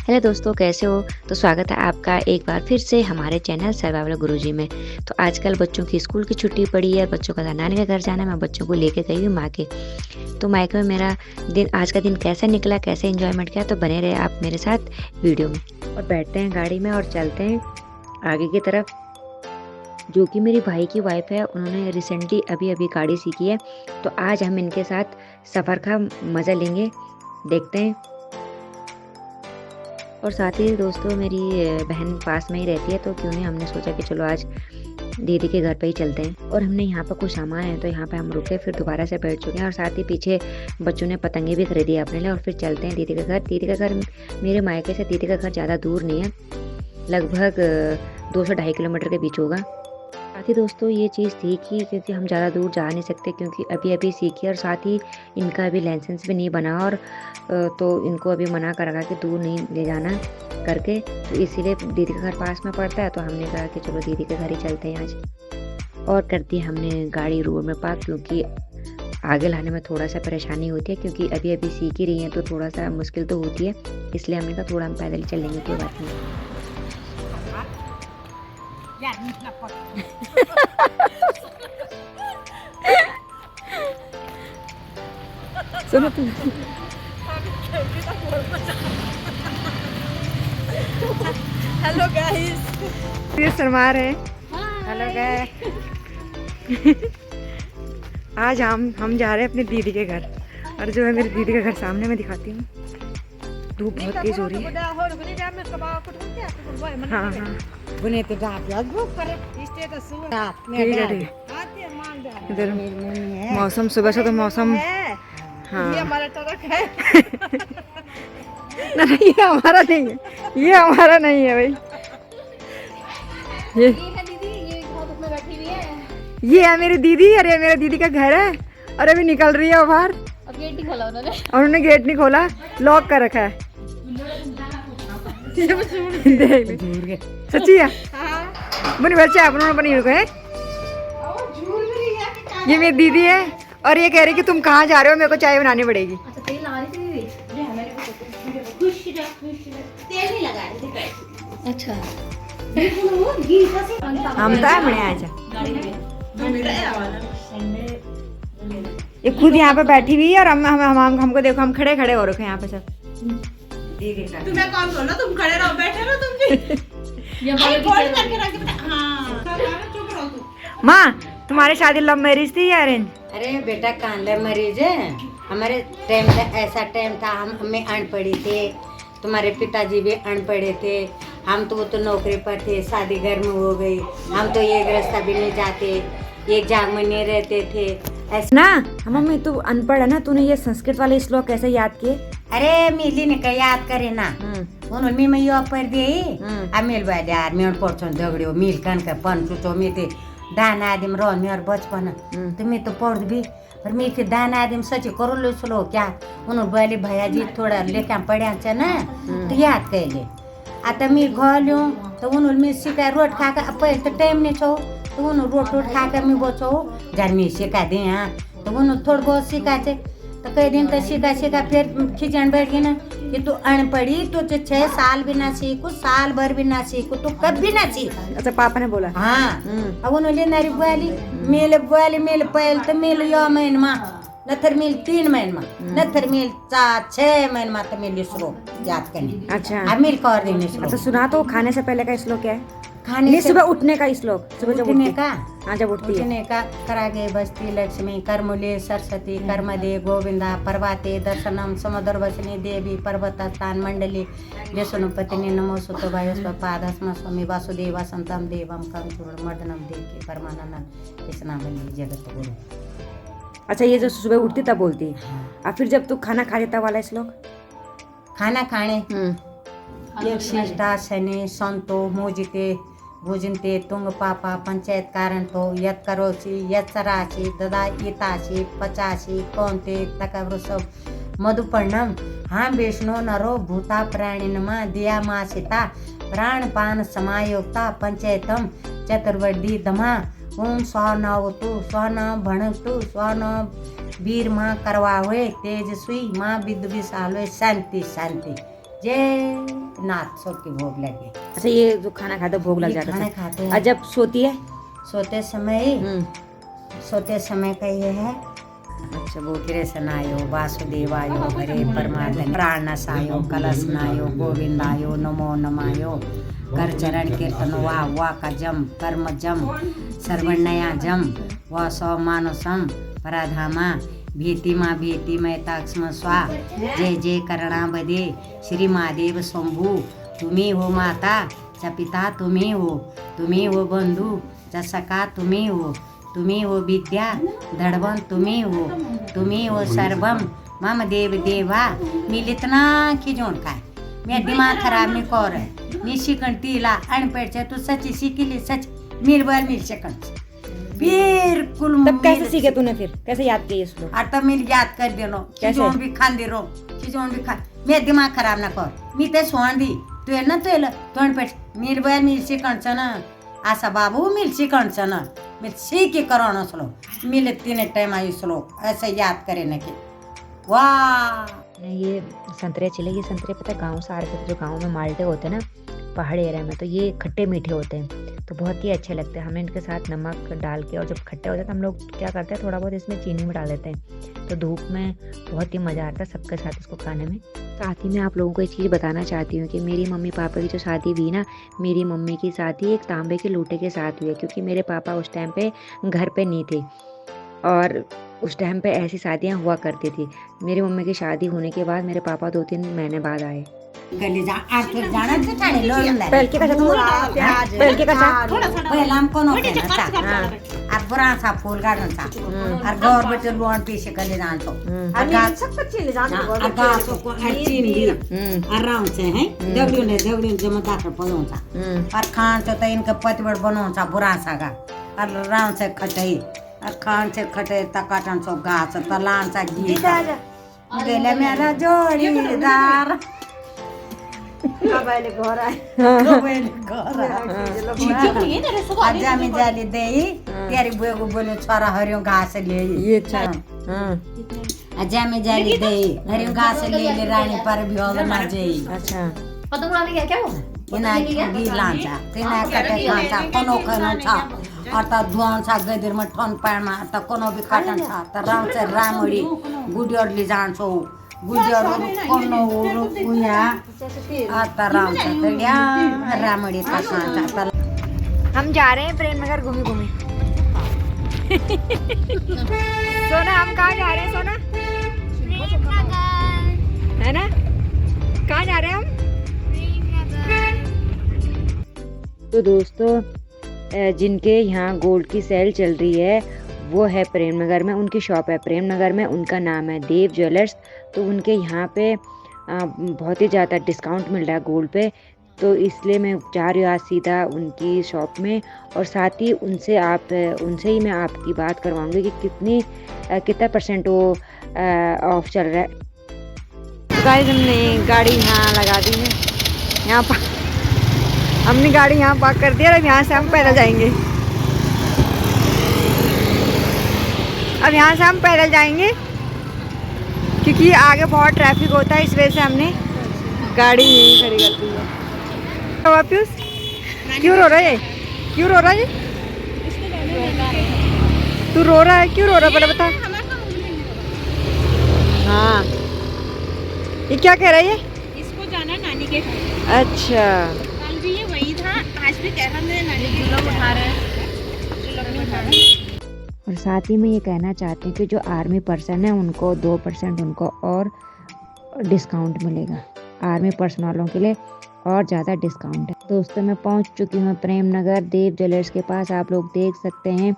Hello दोस्तों, कैसे हो? तो स्वागत है आपका एक बार फिर से हमारे चैनल सर्वाइवल गुरुजी में। तो आजकल बच्चों की स्कूल की छुट्टी पड़ी है, बच्चों का नानी के घर जाना है, मैं बच्चों को लेके गई हूँ मायके। तो मायके में मेरा आज का दिन कैसे निकला, कैसे एंजॉयमेंट किया, तो बने रहे आप मेरे साथ वीडियो में। और बैठते हैं गाड़ी में और चलते हैं आगे की तरफ। जो कि मेरी भाई की वाइफ है, उन्होंने रिसेंटली अभी गाड़ी सीखी है। तो आज हम इनके साथ सफ़र का मज़ा लेंगे, देखते हैं। और साथ ही दोस्तों, मेरी बहन पास में ही रहती है, तो क्यों नहीं, हमने सोचा कि चलो आज दीदी के घर पे ही चलते हैं। और हमने यहाँ पर कुछ सामान है, तो यहाँ पे हम रुके, फिर दोबारा से बैठ चुके हैं। और साथ ही पीछे बच्चों ने पतंगे भी खरीदी अपने लिए। और फिर चलते हैं दीदी के घर। दीदी का घर मेरे मायके से दीदी का घर ज़्यादा दूर नहीं है, लगभग 2 से 2.5 किलोमीटर के बीच होगा। साथ ही दोस्तों, ये चीज़ थी कि क्योंकि हम ज़्यादा दूर जा नहीं सकते, क्योंकि अभी सीखी, और साथ ही इनका अभी लाइसेंस भी नहीं बना, और तो इनको अभी मना कर रखा कि दूर नहीं ले जाना करके। तो इसीलिए दीदी का घर पास में पड़ता है, तो हमने कहा कि चलो दीदी के घर ही चलते हैं आज। और कर दी हमने गाड़ी रोड में पार्क, क्योंकि आगे लाने में थोड़ा सा परेशानी होती है, क्योंकि अभी सीख ही रही हैं, तो थोड़ा सा मुश्किल तो होती है। इसलिए हमने कहा थोड़ा हम पैदल ही चलेंगे, कोई बात नहीं। सुनो तुम। हेलो गाइस, ये शर्मा रहे। Hello guys. आज हम जा रहे हैं अपनी दीदी के घर। और जो है मेरी दीदी का घर सामने, मैं दिखाती हूँ। धूप बहुत तेज हो रही है। हाँ हाँ, बने तो डाक याद वो करे स्टेटस ठीक है ठीक है। इधर मौसम सुबह से तो मौसम, हाँ ये हमारा ट्रक है। ना ये हमारा नहीं है, ये हमारा नहीं है भाई। ये है दीदी, ये बहुत धूप में बैठी हुई है। ये है मेरी दीदी, और ये मेरे दीदी का घर है। और अभी निकल रही है बाहर, अब गेट नहीं खोला उन्होंने। और उन्होंने गेट नहीं खोला, लॉक कर रखा है। देख सच्ची है। बनी बच्चे अपनों बनी रुके हैं। ये मेरी दीदी है, और ये कह रही कि तुम कहाँ जा रहे हो, मेरे को चाय बनानी पड़ेगी। अच्छा तेल लगा रही थी दीदी, जो है मेरे को खुश रह तेल नहीं लगा रही थी। अच्छा हम तो बने आजा। ये खुद यहाँ पे बैठी हुई है, और हमको देखो, हम खड़े खड़े हो रखे हैं यहाँ पे सब। तुम्हें कौन बोला, तुम खड़े रहो, बैठे रहो तुम भी। ये फोल्ड करके रख दे। हां चुप रहो तुम। माँ, तुम्हारी शादी लव मैरिज थी या अरेंज? अरे बेटा कांदर मरीज है। हमारे टाइम था, ऐसा टाइम था, हम हमें अनपढ़ी थे, तुम्हारे पिताजी भी अनपढ़े थे। हम तो नौकरी पर थे, शादी घर में हो गई। हम तो एक रास्ता भी नहीं जाते, एक जाग में नहीं रहते थे ऐसा ना। मम्मी तू अनपढ़ है ना, तूने ये संस्कृत वाले श्लोक कैसे याद किए? अरे मिली ने कहीं याद करे ना, उन्होंने मैं यो पर दे अमिल बाजार में पढ़छो दगड़ियो मिल कन के पन चुचो में ते दान आदिम रो मेर बचपन तो मैं तो पढ़ भी, पर मैं के दान आदिम सच करो लो स्लो क्या उन्होंने बोले भैया जी थोड़ा लेखा पढ़्या छ ना, तो याद कैले। आता मैं घल्यो तो उन्होंने मैं सिका रोट खा के पहले तो टाइम नहीं छो, तो उन्होंने रोट खा के मैं बचो जार मैं सिका दे। हाँ तो उन्होंने थोड़ा बहुत सिखा थे, तो कई दिन तो सीखा फिर खिंचन बैठ गई ना कि तू अनपढ़ी, तो 6 साल भी ना सीखू, साल भर भी ना सीखू, तो कभी ना सीख। अच्छा पापा ने बोला? हाँ अब उन्होंने नारी बुआली मेल पहल तो मिल यो महीन मा नथर मिल 3 महीन मा नथर मिल 4-6 महीन मा तो मिल शुरू याद करनी। अच्छा अब मिल कर देने शुरू। अच्छा सुना तो खाने से पहले का श्लोक क्या है? खाने से सुबह उठने का श्लोक, सुबह जब उठने उठती का, हाँ जब उठती है। उठने का करागे बस्ती लक्ष्मी कर्मुले सरस्वती कर्मदे गोविंदा पर्वते दर्शनम समुद्र वसनी देवी पर्वत स्थान मंडली व्यसनुपतिनी नमो सुतो वायुस्व पादस्म स्वामी वासुदेव संतम देवम कम चूर्ण मर्दनम देव परमानंद कृष्णा बंदी जगत गुरु। अच्छा ये जो सुबह उठती तब बोलती है। और फिर जब तू खाना खा लेता वाला श्लोक? खाना खाने एक शिष्टा शनि संतो मोजिते भोजनते तुंग पापा पंचायत कारण तो यत करोसी यत सरासी ददा इतासी 85 कौनते तकवृषभ मधुपर्णम हम विष्णु नरो भूता प्राणिनमा दिया मासिता प्राणपान समायोक्ता पंचायतम चतुर्वर्धी दमा ओम स्वनवतु स्वर्ण भणतु स्वर्ण वीर माँ करवावे तेजस्वी माँ विद्विशालवे शांति शांति। जय नाथ सबकी भोग लगे। अच्छा, ये जो खाना खाते भोग लग जाता खाना है। खाते हैं। और जब सोती है सोते समय का ये है। अच्छा, वो कृष्णायो वासुदेवायो हरे परमात्मने प्राणनाशायो कलशनायो गोविंदायो नमो नमायो कर चरण कीर्तन वाह का जम कर्म जम सर्वण्या जम व सौ मानसम पराधामा भीति मैं ताक्ष्म स्वा जय जय करणाबदे श्री महादेव शंभू तुम्ही हो माता च पिता तुम्ही हो बंधू च सखा तुम्ही हो विद्या धड़वन तुम्ही हो सर्वम मम देव देवा मिलितना खिजोण काय मैं दिमाग खराब नहीं कर रहा मी शिकणतीला अनपढ़ तू सच सीखली सच मिल शिकण बिल्कुल। तब कैसे सीखे तूने, फिर कैसे याद किए इसको? आता मैं याद कर देनो चीजों भी खान दे रो चीजों भी खा मैं दिमाग खराब ना कर मी ते सोण दी तू ना तोंड पेट मिल शिकणच ना असा बाबू मिल शिकणच ना मी सीख करो असलो मिले 3 टाइम आयुसलो ऐसे याद करे ना कि वाह। ये संतरे चिले, ये संतरे पता है गाँव से आ रहे थे, जो गाँव में माल्टे होते हैं ना पहाड़ी एरिया में, तो ये खट्टे मीठे होते हैं, तो बहुत ही अच्छे लगते हैं। हमें इनके साथ नमक डाल के, और जब खट्टे होते हैं तो हम लोग क्या करते हैं थोड़ा बहुत इसमें चीनी में डाल देते हैं, तो धूप में बहुत ही मज़ा आता है सबके साथ इसको खाने में। साथ ही मैं आप लोगों को एक चीज़ बताना चाहती हूँ कि मेरी मम्मी पापा की जो शादी हुई ना, मेरी मम्मी की शादी एक तांबे के लोटे के साथ हुई है, क्योंकि मेरे पापा उस टाइम पे घर पे नहीं थे और उस टाइम पे ऐसी शादियाँ हुआ करती थी। मेरी मम्मी की शादी होने के बाद मेरे पापा 2-3 महीने बाद आए। पहिला कोण बुरासा फूल गाडून गौर बच्चे लोन पीछे कले जानो आराम से है दगड़ियों जमा दाखल पलोंचा और खान से तो इनका पतिबड़ बनोंचा बुरासा का और राम से खटई और खान से खटे तकाटन सो घास तलान सा घी गेले मेरा जोड़ीदार जामी जाली दे तेरी बुए को बोले छोरा हरियो घास ले ये जामी जाली दे हरियो घास ले रानी पर भी होगा ना जाई। अच्छा पतंग उड़ाने गया क्या वो इना की लांचा तेना कटे खांचा कोनो खाना था और त धुआं सा गदर में ठन पाण में त कोनो भी काटन था त राम से रामड़ी गुडियर ले जान्छौ गुडियर कोनो उया आता राम से तड़िया रामड़ी का खांचा। हम जा रहे हैं प्रेम नगर घूमी सोना, हम कहाँ जा रहे हैं सोना? है ना, कहाँ जा रहे हैं हम? तो दोस्तों, जिनके यहाँ गोल्ड की सेल चल रही है वो है प्रेम नगर में, उनकी शॉप है प्रेम नगर में, उनका नाम है देव ज्वेलर्स। तो उनके यहाँ पे बहुत ही ज़्यादा डिस्काउंट मिल रहा है गोल्ड पे, तो इसलिए मैं जा रही हूँ आज सीधा उनकी शॉप में, और साथ ही उनसे ही मैं आपकी बात करवाऊंगी कि कितना % वो ऑफ चल रहा है। गाइस, हमने गाड़ी यहाँ लगा दी है, यहाँ पर हमने गाड़ी यहाँ पार्क कर दिया। अब यहाँ से हम पैदल जाएंगे, क्योंकि आगे बहुत ट्रैफिक होता है, इस वजह से हमने गाड़ी यहीं खड़ी कर दी है। वापिस क्यों रो रहा है? क्यों रो रहा है? तू रो रहा है, क्यों रो रहा है? बड़ा बता। हाँ, ये क्या कह रहा है? इसको जाना नानी के घर। अच्छा, कल भी ये वही था, आज भी कह रहा मेरे नानी के जुलम उठा रहे हैं। और साथ ही मैं ये कहना चाहती हूँ कि जो आर्मी पर्सन है उनको 2% उनको और डिस्काउंट मिलेगा। आर्मी पर्सन वालों के लिए और ज़्यादा डिस्काउंट है। दोस्तों, मैं पहुँच चुकी हूँ प्रेम नगर देव ज्वेलर्स के पास। आप लोग देख सकते हैं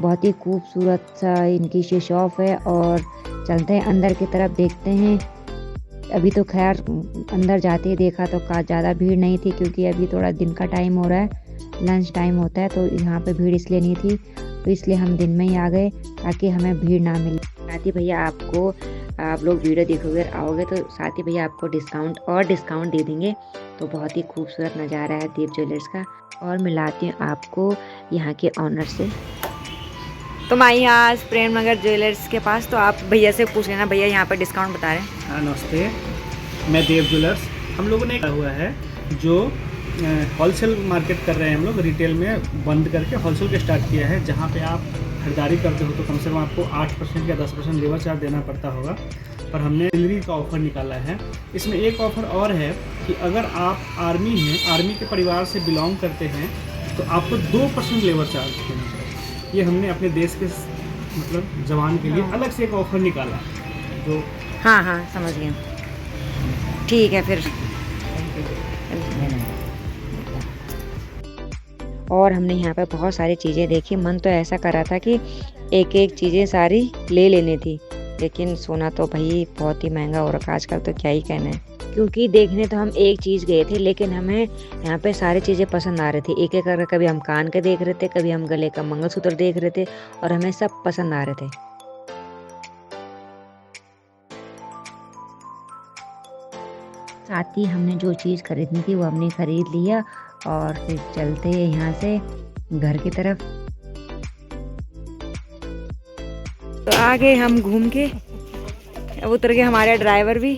बहुत ही खूबसूरत सा इनकी ये शॉप है, और चलते हैं अंदर की तरफ, देखते हैं। अभी तो खैर अंदर जाते ही देखा तो ज़्यादा भीड़ नहीं थी, क्योंकि अभी थोड़ा दिन का टाइम हो रहा है, लंच टाइम होता है, तो यहाँ पे भीड़ इसलिए नहीं थी, तो इसलिए हम दिन में ही आ गए ताकि हमें भीड़ ना मिले। साथी भैया आप लोग वीडियो देखोगे आओगे तो साथी भैया आपको डिस्काउंट दे देंगे। तो बहुत ही खूबसूरत नज़ारा है देव ज्वेलर्स का, और मिलाती हूँ आपको यहाँ के ऑनर से। तुम आई आज प्रेम नगर ज्वेलर्स के पास, तो आप भैया से पूछ लेना, भैया यहाँ पर डिस्काउंट बता रहे हैं। नमस्ते, मैं देव ज्वेलर्स, हम लोगों ने हुआ है जो होलसेल मार्केट कर रहे हैं, हम लोग रिटेल में बंद करके होलसेल के स्टार्ट किया है। जहाँ पे आप खरीदारी करते हो तो कम से कम आपको 8% या 10% लेबर चार्ज देना पड़ता होगा, पर हमने डिलीवरी का ऑफ़र निकाला है। इसमें एक ऑफ़र और है कि अगर आप आर्मी हैं, आर्मी के परिवार से बिलोंग करते हैं, तो आपको 2% लेबर चार्ज देना चाहिए। ये हमने अपने देश के मतलब जवान के लिए अलग से एक ऑफ़र निकाला जो। हाँ हाँ समझ गया, ठीक है फिर। और हमने यहाँ पे बहुत सारी चीज़ें देखी, मन तो ऐसा कर रहा था कि एक एक चीज़ें सारी ले लेनी थी, लेकिन सोना तो भाई बहुत ही महंगा हो रखा आजकल, तो क्या ही कहना है। क्योंकि देखने तो हम एक चीज़ गए थे, लेकिन हमें यहाँ पे सारी चीज़ें पसंद आ रही थी। एक एक करके कभी हम कान के देख रहे थे, कभी हम गले का मंगलसूत्र देख रहे थे, और हमें सब पसंद आ रहे थे। साथ ही हमने जो चीज़ खरीदनी थी वो हमने खरीद लिया, और फिर चलते हैं यहाँ से घर की तरफ। तो आगे हम घूम के अब उतर गए, हमारे ड्राइवर भी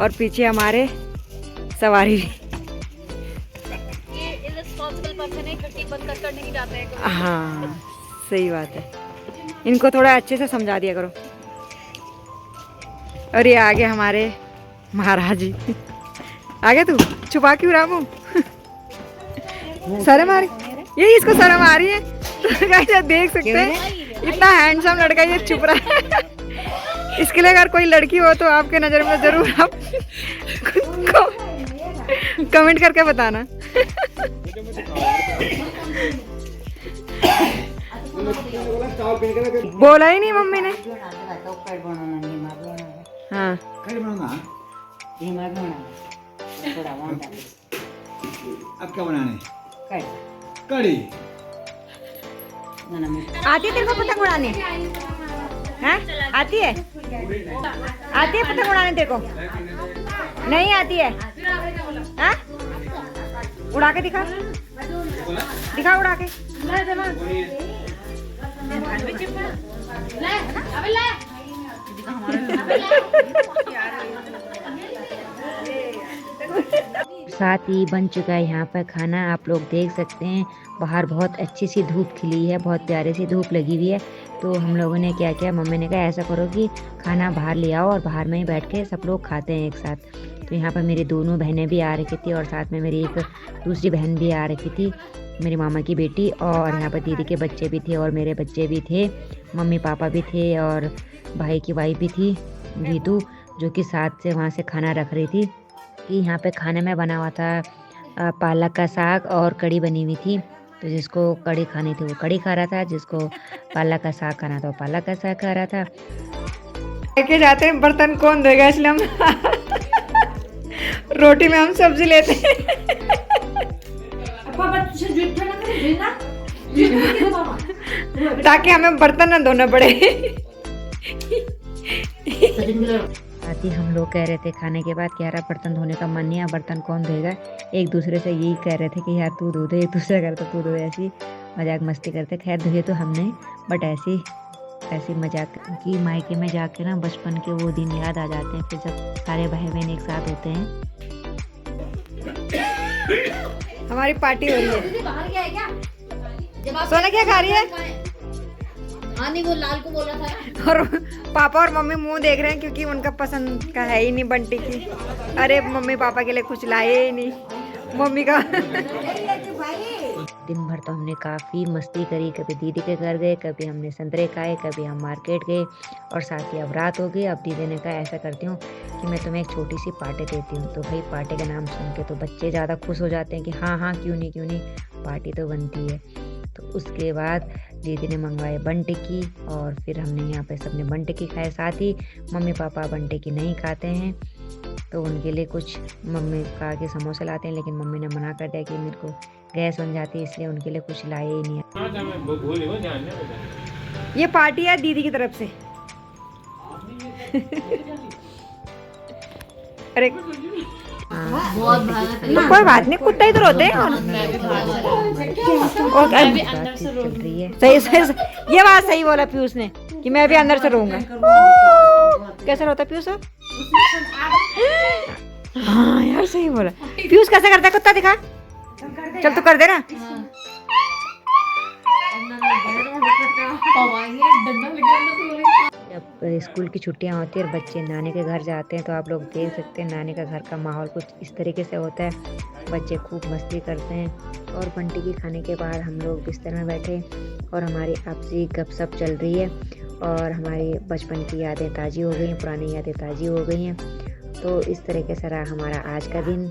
और पीछे हमारे सवारी भी। ये इर्रेस्पॉन्सिबल पर्सन है, खिड़की बंद कर कर नहीं जाते हैं। हाँ सही बात है, इनको थोड़ा अच्छे से समझा दिया करो। और ये आगे हमारे महाराज जी। आगे तू छुपा क्यों रहा हूँ? शर्म आ रही, ये इसको शर्म आ रही है। तो गाइस आप देख सकते हैं इतना हैंडसम लड़का ये छुप रहा है। इसके लिए अगर कोई लड़की हो तो आपके नज़र में ज़रूर आप कमेंट करके बताना। बोला ही नहीं मम्मी ने। हाँ अब क्या बनाने? कड़ी। आती है तेरे को पतंग उड़ाने? हैं? आती है? आती है पतंग उड़ाने तेरे को? नहीं आती है? हैं? उड़ा के दिखा, दिखा उड़ा के। साथ ही बन चुका है यहाँ पर खाना, आप लोग देख सकते हैं। बाहर बहुत अच्छी सी धूप खिली है, बहुत प्यारी सी धूप लगी हुई है। तो हम लोगों ने क्या किया, मम्मी ने कहा ऐसा करो कि खाना बाहर ले आओ और बाहर में ही बैठ के सब लोग खाते हैं एक साथ। तो यहाँ पर मेरी दोनों बहनें भी आ रखी थी और साथ में मेरी एक दूसरी बहन भी आ रखी थी, मेरी मामा की बेटी। और यहाँ पर दीदी के बच्चे भी थे और मेरे बच्चे भी थे, मम्मी पापा भी थे और भाई की वाइफ भी थी गीतू, जो कि साथ से वहाँ से खाना रख रही थी। कि यहाँ पे खाने में बना हुआ था पालक का साग और कड़ी बनी हुई थी। तो जिसको कड़ी खानी थी वो कड़ी खा रहा था, जिसको पालक का साग खाना था वो पालक का साग खा रहा था। लेके जाते हैं बर्तन कौन धोएगा, इसलिए हम रोटी में हम सब्जी लेते हैं। ताकि हमें बर्तन ना धोना पड़े। साथ ही हम लोग कह रहे थे खाने के बाद कि यार बर्तन धोने का मन नहीं है, बर्तन कौन धोएगा। एक दूसरे से यही कह रहे थे कि यार तू धो दे, एक दूसरे करता तू धो, ऐसी मजाक मस्ती करते। खैर धोए तो हमने, बट ऐसी मजाक की मायके में जाके ना बचपन के वो दिन याद आ जाते हैं, फिर जब सारे भाई बहन एक साथ होते हैं। हमारी पार्टी हो रही है। बाहर गया है क्या? सोना क्या खा रही है? हाँ नहीं, वो लाल को बोला था। और पापा और मम्मी मुंह देख रहे हैं क्योंकि उनका पसंद का है ही नहीं बंटी की। अरे मम्मी पापा के लिए कुछ लाए ही नहीं मम्मी का। दिन भर तो हमने काफ़ी मस्ती करी, कभी दीदी के घर गए, कभी हमने संतरे खाए, कभी हम मार्केट गए। और साथ ही अब रात हो गई। अब दीदी ने कहा ऐसा करती हूँ कि मैं तुम्हें एक छोटी सी पार्टी देती हूँ। तो भाई पार्टी का नाम सुन के तो बच्चे ज़्यादा खुश हो जाते हैं कि हाँ हाँ क्यों नहीं पार्टी तो बनती है। तो उसके बाद दीदी ने मंगवाए बन टिक्की और फिर हमने यहाँ पे सबने बन टिक्की खाए। साथ ही मम्मी पापा बन टिक्की नहीं खाते हैं, तो उनके लिए कुछ मम्मी कहा कि समोसे लाते हैं, लेकिन मम्मी ने मना कर दिया कि मेरे को गैस बन जाती है, इसलिए उनके लिए कुछ लाए ही नहीं है। ये पार्टी है दीदी की तरफ से। अरे तो कोई बात नहीं, कुत्ता ही तो रोते हैं। सही ये बात सही बोला पीयूष ने कि मैं भी अंदर से रोऊंगा। कैसा रोता पीयूष? हाँ यार सही बोला। पीयूष कैसे करता है कुत्ता दिखा, चल तू कर दे ना। जब स्कूल की छुट्टियां होती है और बच्चे नानी के घर जाते हैं तो आप लोग देख सकते हैं नानी का घर का माहौल कुछ इस तरीके से होता है। बच्चे खूब मस्ती करते हैं और बंटी की खाने के बाद हम लोग बिस्तर में बैठे और हमारी आपसी गपशप चल रही है और हमारी बचपन की यादें ताज़ी हो गई हैं, पुरानी यादें ताज़ी हो गई हैं। तो इस तरीके से रहा हमारा आज का दिन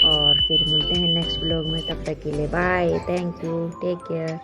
और फिर मिलते हैं नेक्स्ट ब्लॉग में। तब तक के लिए bye, thank you, take care.